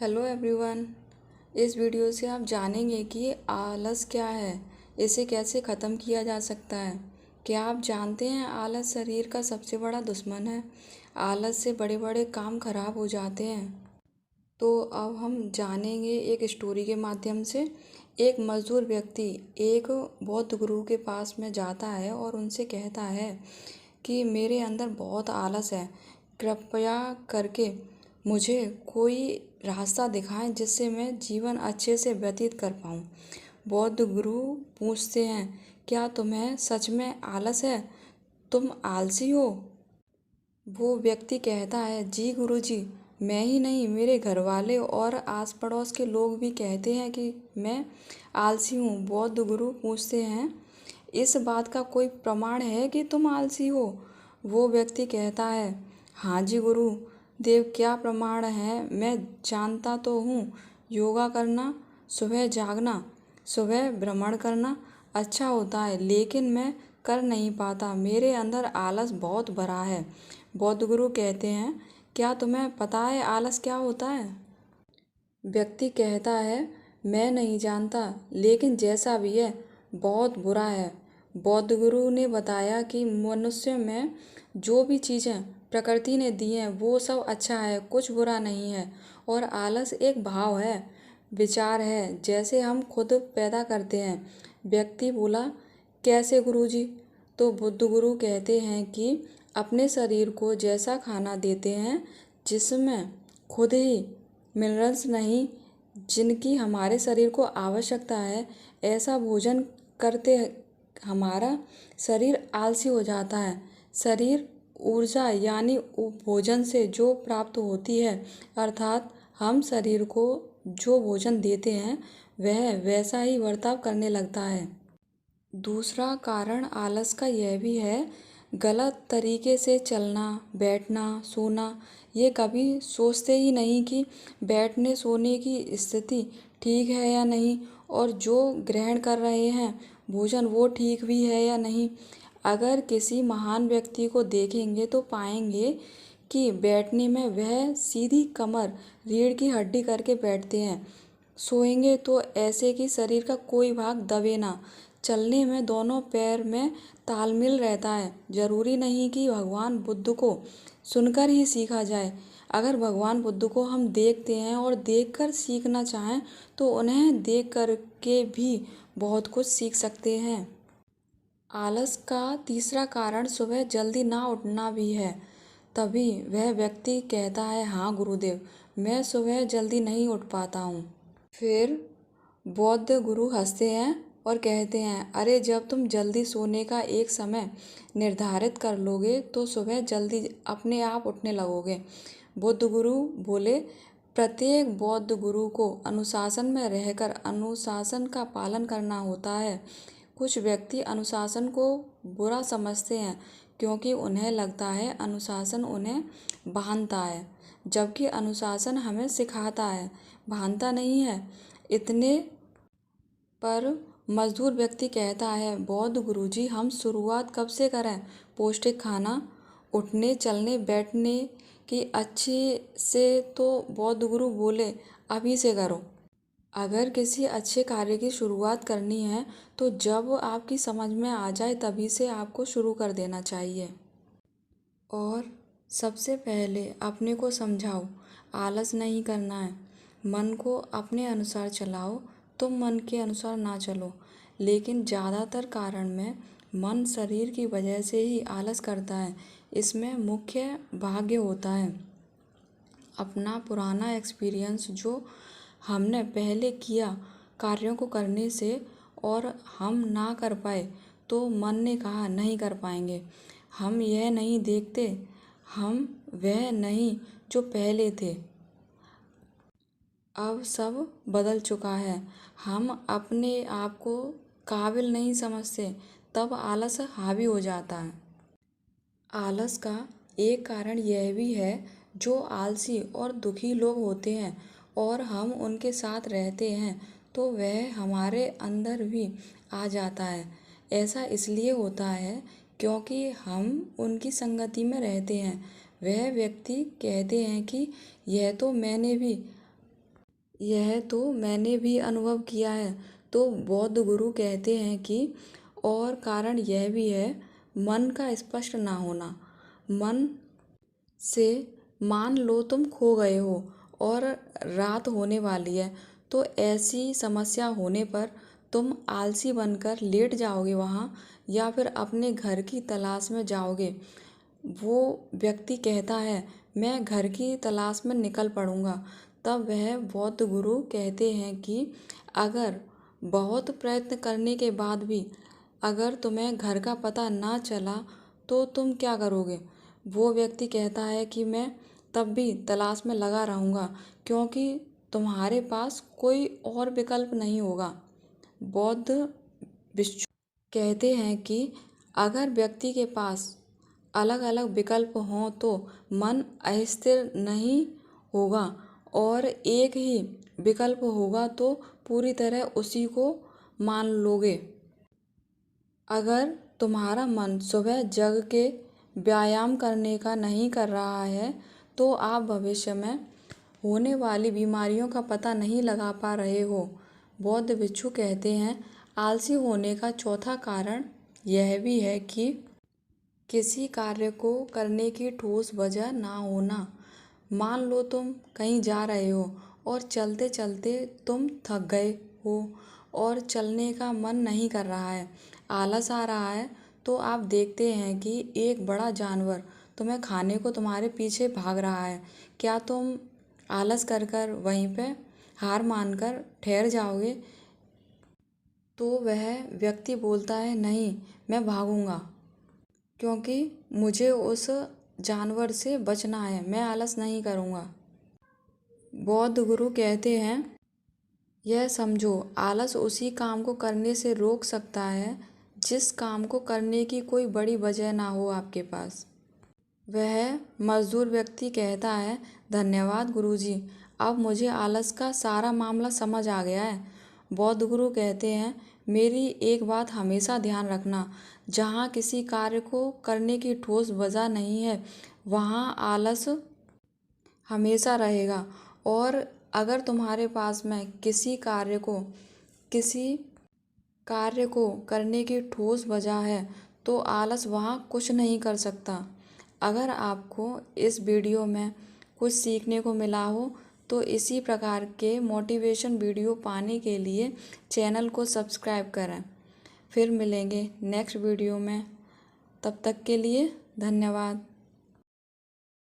Hello everyone. इस video से आप जानेंगे कि आलस क्या है, इसे कैसे ख़त्म किया जा सकता है। क्या आप जानते हैं आलस शरीर का सबसे बड़ा दुश्मन है। आलस से बड़े बड़े काम खराब हो जाते हैं। तो अब हम जानेंगे एक स्टोरी के माध्यम से। एक मजदूर व्यक्ति एक बौद्ध गुरु के पास में जाता है और उनसे कहता है कि मेरे अंदर बहुत आलस है, कृपया करके मुझे कोई रास्ता दिखाएं जिससे मैं जीवन अच्छे से व्यतीत कर पाऊं। बौद्ध गुरु पूछते हैं, क्या तुम्हें सच में आलस है? तुम आलसी हो? वो व्यक्ति कहता है, जी गुरुजी, मैं ही नहीं, मेरे घर वाले और आस पड़ोस के लोग भी कहते हैं कि मैं आलसी हूँ। बौद्ध गुरु पूछते हैं, इस बात का कोई प्रमाण है कि तुम आलसी हो? वो व्यक्ति कहता है, हाँ जी गुरु देव, क्या प्रमाण है? मैं जानता तो हूँ, योगा करना, सुबह जागना, सुबह भ्रमण करना अच्छा होता है, लेकिन मैं कर नहीं पाता। मेरे अंदर आलस बहुत भरा है। बौद्ध गुरु कहते हैं, क्या तुम्हें पता है आलस क्या होता है? व्यक्ति कहता है, मैं नहीं जानता, लेकिन जैसा भी है बहुत बुरा है। बौद्ध गुरु ने बताया कि मनुष्य में जो भी चीज़ें प्रकृति ने दी हैं वो सब अच्छा है, कुछ बुरा नहीं है। और आलस एक भाव है, विचार है, जैसे हम खुद पैदा करते हैं। व्यक्ति बोला, कैसे गुरुजी? तो बुद्ध गुरु कहते हैं कि अपने शरीर को जैसा खाना देते हैं जिसमें खुद ही मिनरल्स नहीं, जिनकी हमारे शरीर को आवश्यकता है, ऐसा भोजन करते हमारा शरीर आलसी हो जाता है। शरीर ऊर्जा यानी भोजन से जो प्राप्त होती है, अर्थात हम शरीर को जो भोजन देते हैं वह वैसा ही बर्ताव करने लगता है। दूसरा कारण आलस का यह भी है, गलत तरीके से चलना, बैठना, सोना। ये कभी सोचते ही नहीं कि बैठने सोने की स्थिति ठीक है या नहीं, और जो ग्रहण कर रहे हैं भोजन वो ठीक भी है या नहीं। अगर किसी महान व्यक्ति को देखेंगे तो पाएंगे कि बैठने में वह सीधी कमर, रीढ़ की हड्डी करके बैठते हैं। सोएंगे तो ऐसे कि शरीर का कोई भाग दबे ना। चलने में दोनों पैर में तालमेल रहता है। जरूरी नहीं कि भगवान बुद्ध को सुनकर ही सीखा जाए। अगर भगवान बुद्ध को हम देखते हैं और देखकर सीखना चाहें तो उन्हें देख कर के भी बहुत कुछ सीख सकते हैं। आलस का तीसरा कारण सुबह जल्दी ना उठना भी है। तभी वह व्यक्ति कहता है, हाँ गुरुदेव, मैं सुबह जल्दी नहीं उठ पाता हूँ। फिर बौद्ध गुरु हंसते हैं और कहते हैं, अरे जब तुम जल्दी सोने का एक समय निर्धारित कर लोगे तो सुबह जल्दी अपने आप उठने लगोगे। बुद्ध गुरु बोले, प्रत्येक बौद्ध गुरु को अनुशासन में रहकर अनुशासन का पालन करना होता है। कुछ व्यक्ति अनुशासन को बुरा समझते हैं क्योंकि उन्हें लगता है अनुशासन उन्हें बांधता है, जबकि अनुशासन हमें सिखाता है, बांधता नहीं है। इतने पर मजदूर व्यक्ति कहता है, बौद्ध गुरुजी, हम शुरुआत कब से करें? पौष्टिक खाना, उठने चलने बैठने की अच्छे से। तो बौद्ध गुरु बोले, अभी से करो। अगर किसी अच्छे कार्य की शुरुआत करनी है तो जब आपकी समझ में आ जाए तभी से आपको शुरू कर देना चाहिए। और सबसे पहले अपने को समझाओ, आलस नहीं करना है। मन को अपने अनुसार चलाओ, तुम मन के अनुसार ना चलो। लेकिन ज़्यादातर कारण में मन शरीर की वजह से ही आलस करता है। इसमें मुख्य भाग्य होता है अपना पुराना एक्सपीरियंस, जो हमने पहले किया कार्यों को करने से और हम ना कर पाए तो मन ने कहा नहीं कर पाएंगे। हम यह नहीं देखते, हम वह नहीं जो पहले थे। अब सब बदल चुका है, हम अपने आप को काबिल नहीं समझते, तब आलस हावी हो जाता है। आलस का एक कारण यह भी है, जो आलसी और दुखी लोग होते हैं और हम उनके साथ रहते हैं तो वह हमारे अंदर भी आ जाता है। ऐसा इसलिए होता है क्योंकि हम उनकी संगति में रहते हैं। वह व्यक्ति कहते हैं कि यह तो मैंने भी यह तो मैंने भी अनुभव किया है। तो बौद्ध गुरु कहते हैं कि और कारण यह भी है, मन का स्पष्ट ना होना। मन से मान लो तुम खो गए हो और रात होने वाली है, तो ऐसी समस्या होने पर तुम आलसी बनकर लेट जाओगे वहाँ, या फिर अपने घर की तलाश में जाओगे। वो व्यक्ति कहता है मैं घर की तलाश में निकल पड़ूंगा। तब वह बौद्ध गुरु कहते हैं कि अगर बहुत प्रयत्न करने के बाद भी अगर तुम्हें घर का पता ना चला तो तुम क्या करोगे। वो व्यक्ति कहता है कि मैं तब भी तलाश में लगा रहूँगा, क्योंकि तुम्हारे पास कोई और विकल्प नहीं होगा। बौद्ध भिक्षु कहते हैं कि अगर व्यक्ति के पास अलग अलग विकल्प हों तो मन अस्थिर नहीं होगा, और एक ही विकल्प होगा तो पूरी तरह उसी को मान लोगे। अगर तुम्हारा मन सुबह जग के व्यायाम करने का नहीं कर रहा है तो आप भविष्य में होने वाली बीमारियों का पता नहीं लगा पा रहे हो। बौद्ध भिक्षु कहते हैं आलसी होने का चौथा कारण यह भी है कि किसी कार्य को करने की ठोस वजह ना होना। मान लो तुम कहीं जा रहे हो और चलते चलते तुम थक गए हो और चलने का मन नहीं कर रहा है, आलस आ रहा है, तो आप देखते हैं कि एक बड़ा जानवर तुम्हें खाने को तुम्हारे पीछे भाग रहा है। क्या तुम आलस कर कर वहीं पे हार मानकर ठहर जाओगे? तो वह व्यक्ति बोलता है नहीं, मैं भागूंगा, क्योंकि मुझे उस जानवर से बचना है, मैं आलस नहीं करूँगा। बौद्ध गुरु कहते हैं यह समझो, आलस उसी काम को करने से रोक सकता है जिस काम को करने की कोई बड़ी वजह ना हो आपके पास। वह मजदूर व्यक्ति कहता है धन्यवाद गुरुजी, अब मुझे आलस का सारा मामला समझ आ गया है। बौद्ध गुरु कहते हैं मेरी एक बात हमेशा ध्यान रखना, जहाँ किसी कार्य को करने की ठोस वजह नहीं है वहाँ आलस हमेशा रहेगा। और अगर तुम्हारे पास में किसी कार्य को करने की ठोस वजह है तो आलस वहाँ कुछ नहीं कर सकता। अगर आपको इस वीडियो में कुछ सीखने को मिला हो तो इसी प्रकार के मोटिवेशन वीडियो पाने के लिए चैनल को सब्सक्राइब करें। फिर मिलेंगे नेक्स्ट वीडियो में, तब तक के लिए धन्यवाद।